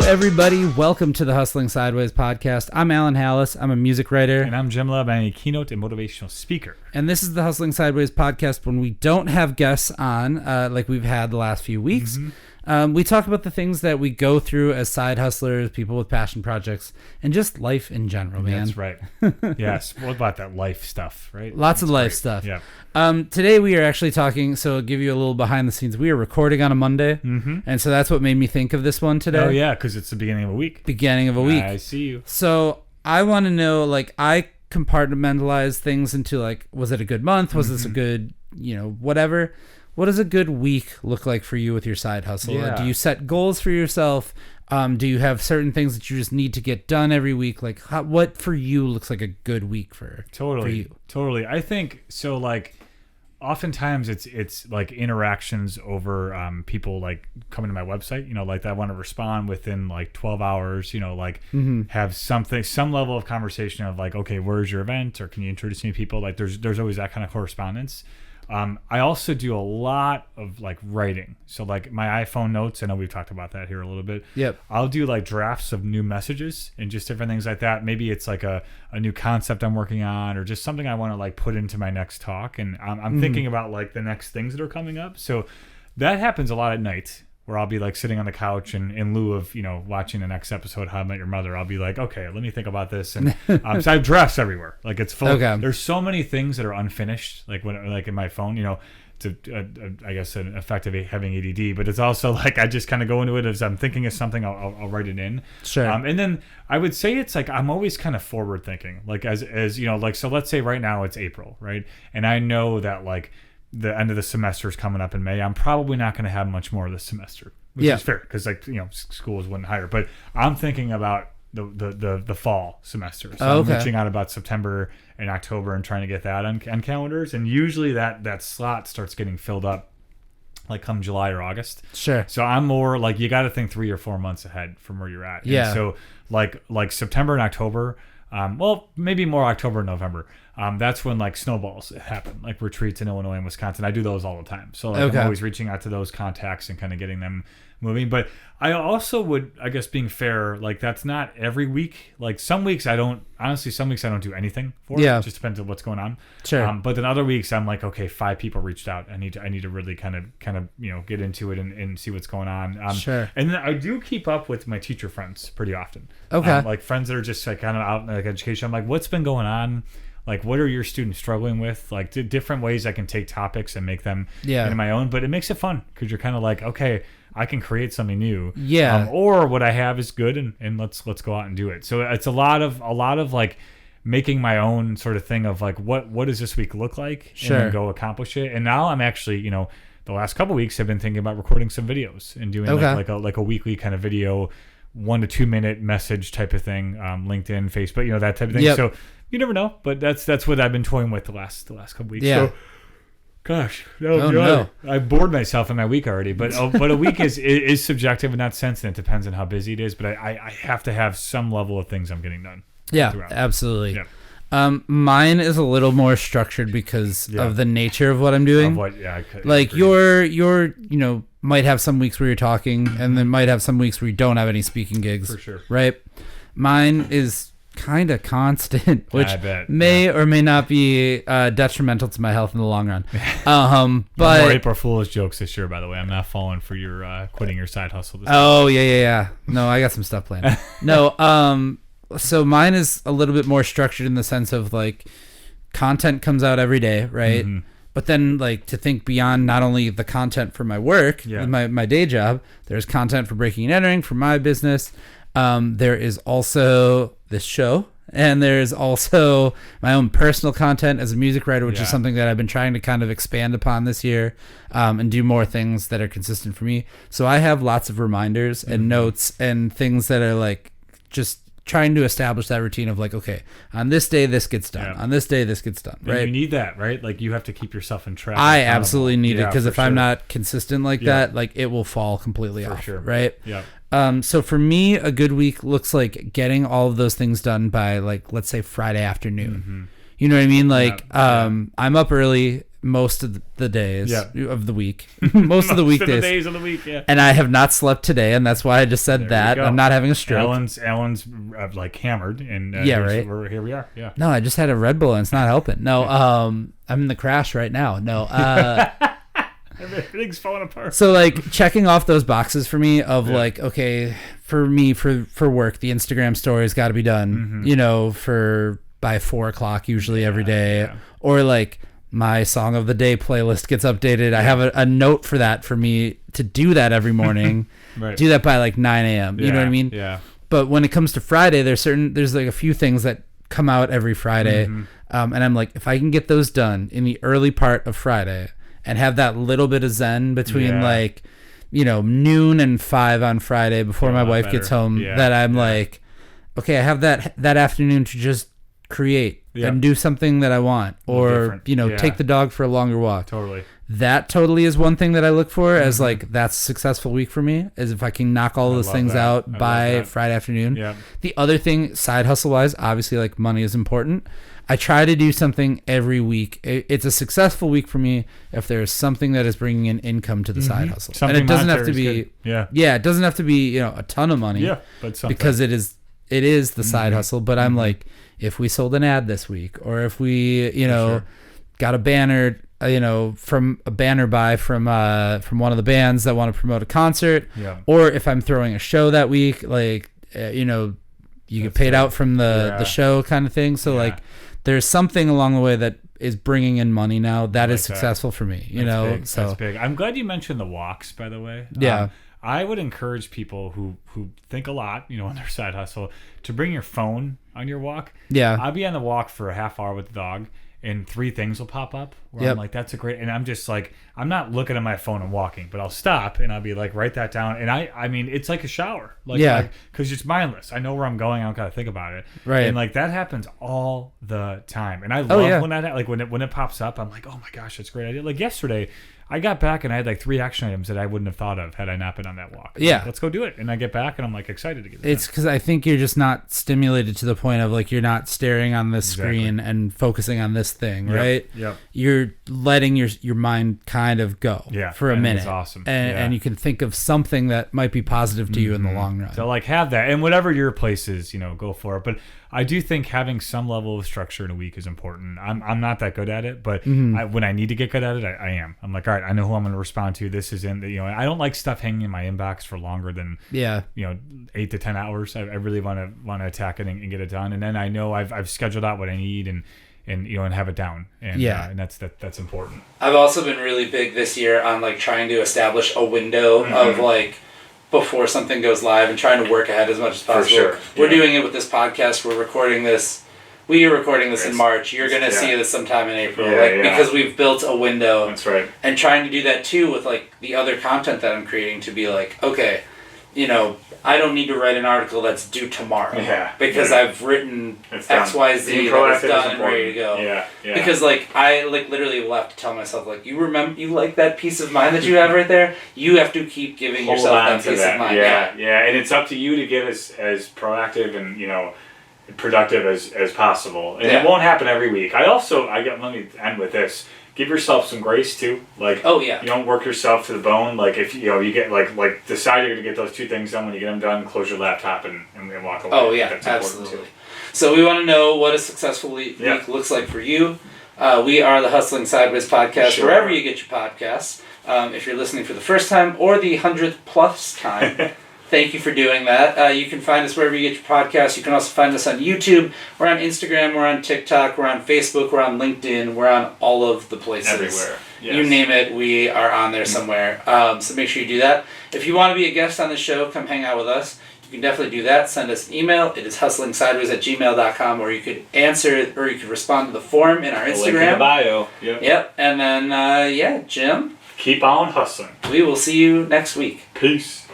everybody. Welcome to the Hustling Sideways podcast. I'm Alan Halas. I'm a music writer. And I'm Jim Love. I'm a keynote and motivational speaker. And this is the Hustling Sideways podcast when we don't have guests on, like we've had the last few weeks. We talk about the things that we go through as side hustlers, people with passion projects, and just life in general, man. That's right. Yes. What about that life stuff, right? Lots of life stuff. Yeah. Today we are actually talking, so I'll give you a little behind the scenes. We are recording on a Monday, and so that's what made me think of this one today. Oh, yeah, because it's the beginning of a week. Beginning of a week. I see you. So I want to know, like, I compartmentalize things into, like, was it a good month? Was this a good, whatever? What does a good week look like for you with your side hustle? Yeah. Do you set goals for yourself? Do you have certain things that you just need to get done every week? Like, what for you looks like a good week for you? Totally. I think so. Like, oftentimes it's like interactions over people like coming to my website. Like I want to respond within like 12 hours. Have some level of conversation of like, okay, where's your event, or can you introduce me to people? Like, there's always that kind of correspondence. I also do a lot of like writing. So like my iPhone notes, I know we've talked about that here a little bit. Yep. I'll do like drafts of new messages and just different things like that. Maybe it's like a new concept I'm working on, or just something I want to like put into my next talk. And I'm thinking about like the next things that are coming up. So that happens a lot at night, where I'll be like sitting on the couch, and in lieu of, watching the next episode of How I Met Your Mother, I'll be like, okay, let me think about this. And so I have drafts everywhere. Like, it's full. Okay. There's so many things that are unfinished, like like in my phone, it's I guess an effect of having ADD, but it's also like I just kind of go into it as I'm thinking of something, I'll write it in. Sure. And then I would say it's like I'm always kind of forward thinking, like as like, so let's say right now it's April, right? And I know that like the end of the semester is coming up in May. I'm probably not going to have much more of this semester, which is fair, because like schools wouldn't hire. But I'm thinking about the fall semester, so I'm reaching out about September and October and trying to get that on calendars. And usually that slot starts getting filled up like come July or August. Sure. So I'm more like, you got to think 3 or 4 months ahead from where you're at. Yeah. And so like September and October. Well, maybe more October and November. That's when like snowballs happen, like retreats in Illinois and Wisconsin. I do those all the time. So like, I'm always reaching out to those contacts and kind of getting them moving. But I also would, I guess, being fair, like that's not every week. Like some weeks I don't do anything for it. It just depends on what's going on. Sure. But then other weeks I'm like, okay, 5 people reached out. I need to really kind of get into it and see what's going on. Sure. And then I do keep up with my teacher friends pretty often. Okay. Like friends that are just like kind of out in like education. I'm like, what's been going on? Like, what are your students struggling with? Like, different ways I can take topics and make them into my own. But it makes it fun, because you're kind of like, okay, I can create something new. Yeah. Or what I have is good, and let's go out and do it. So it's a lot of like making my own sort of thing of like, what does this week look like? Sure. And then go accomplish it. And now I'm actually, the last couple of weeks I've been thinking about recording some videos and doing like a weekly kind of video, 1 to 2 minute message type of thing, LinkedIn, Facebook, that type of thing. Yep. So you never know, but that's what I've been toying with the last couple weeks. Yeah. So, gosh, no. I bored myself in my week already. But a week is subjective in that sense, and it depends on how busy it is. But I have to have some level of things I'm getting done. Yeah, throughout. absolutely. Yeah. Mine is a little more structured because of the nature of what I'm doing. Like you're might have some weeks where you're talking, and then might have some weeks where you don't have any speaking gigs. For sure. Right. Mine is kind of constant, which may or may not be detrimental to my health in the long run. But more April Fool's jokes this year, by the way. I'm not falling for your quitting your side hustle this year. Yeah. No, I got some stuff planned. No, so mine is a little bit more structured in the sense of like content comes out every day, right? Mm-hmm. But then like to think beyond not only the content for my work, my day job, there's content for breaking and entering for my business. There is also this show, and there's also my own personal content as a music writer, which is something that I've been trying to kind of expand upon this year, and do more things that are consistent for me. So I have lots of reminders and notes and things that are like just trying to establish that routine of like, okay, on this day this gets done, on this day this gets done, right? And you need that, right? Like you have to keep yourself in track. I absolutely need it, because if I'm not consistent like that, like it will fall completely off, right? Yeah. So for me, a good week looks like getting all of those things done by like, let's say Friday afternoon. You know what I mean? Like, I'm up early. most of the days of the week, most of the Most of the weekdays. days of the week, yeah. And I have not slept today, and that's why I just said that. I'm not having a stroke. Alan's like hammered, and right. Here we are. Yeah. No, I just had a Red Bull, and it's not helping. No, I'm in the crash right now. No, everything's falling apart. So like checking off those boxes for me of like, okay, for me for work, the Instagram story's got to be done. You know, by 4:00 usually every day, or like. My song of the day playlist gets updated. I have a note for that for me to do that every morning. Right. Do that by like 9 a.m. You know what I mean? Yeah. But when it comes to Friday, there's like a few things that come out every Friday. And I'm like, if I can get those done in the early part of Friday and have that little bit of zen between like, you know, noon and 5 on Friday before my wife gets home, that I'm like, okay, I have that afternoon to just create and do something that I want, or you know, take the dog for a longer walk. Totally. That totally is one thing that I look for as like that's a successful week for me, is if I can knock all those things out by Friday afternoon. Yeah. The other thing, side hustle wise, obviously like money is important. I try to do something every week. It's a successful week for me if there's something that is bringing in income to the side hustle, something, and it doesn't have to be it doesn't have to be, you know, a ton of money. But something. Because it is the side hustle. But I'm like, if we sold an ad this week, or if we, you know, got a banner, you know, from a banner buy from one of the bands that want to promote a concert, or if I'm throwing a show that week, like, you know, you get paid out from the show kind of thing. So like, there's something along the way that is bringing in money now that is successful for me, you know. Big. So that's big. I'm glad you mentioned the walks, by the way. I would encourage people who think a lot, you know, on their side hustle, to bring your phone on your walk. I'll be on the walk for a half hour with the dog, and 3 things will pop up where I'm like, that's a great, and I'm just like, I'm not looking at my phone and walking, but I'll stop and I'll be like, write that down. And I mean, it's like a shower. Like, because it's mindless. I know where I'm going. I don't got to think about it. Right. And like, that happens all the time. And I love when that, like when it pops up, I'm like, oh my gosh, that's a great idea. Like yesterday, I got back and I had like 3 action items that I wouldn't have thought of had I not been on that walk. Like, let's go do it. And I get back and I'm like excited to get it. It's because I think you're just not stimulated to the point of like, you're not staring on this screen and focusing on this thing, right? You're letting your mind kind of go for a minute. It's awesome. And you can think of something that might be positive to you in the long run. So like, have that, and whatever your place is, you know, go for it. But I do think having some level of structure in a week is important. I'm not that good at it, but when I need to get good at it, I am. I'm like, all right, I know who I'm going to respond to. This is in the, you know, I don't like stuff hanging in my inbox for longer than 8 to 10 hours. I really want to attack it and get it done. And then I know I've scheduled out what I need and you know, and have it down. And and that's important. I've also been really big this year on like trying to establish a window of like before something goes live, and trying to work ahead as much as possible. For sure. We're doing it with this podcast. We're recording this. We are recording this in March. You're going to see this sometime in April, because we've built a window. That's right. And trying to do that too with like the other content that I'm creating, to be like, okay, you know, I don't need to write an article that's due tomorrow because I've written X, Y, Z that's done and ready to go. Because like I like literally will have to tell myself, like, you like that peace of mind that you have right there. You have to keep giving yourself that peace of mind. And it's up to you to get as proactive and, you know, productive as possible. And it won't happen every week. Let me end with this. Give yourself some grace too. Like, you don't work yourself to the bone. Like, if you know, you get like decide you're gonna get those 2 things done. When you get them done, close your laptop and walk away. That's absolutely. Too. So we want to know what a successful week looks like for you. We are the Hustling Sideways podcast, wherever you get your podcasts. If you're listening for the first time or the 100th plus time. Thank you for doing that. You can find us wherever you get your podcasts. You can also find us on YouTube. We're on Instagram. We're on TikTok. We're on Facebook. We're on LinkedIn. We're on all of the places. Everywhere. Yes. You name it, we are on there somewhere. So make sure you do that. If you want to be a guest on the show, come hang out with us. You can definitely do that. Send us an email. It is hustlingsideways@gmail.com, or you could answer, or you could respond to the form in our Instagram. Link in the bio. Yep. And then, Jim. Keep on hustling. We will see you next week. Peace.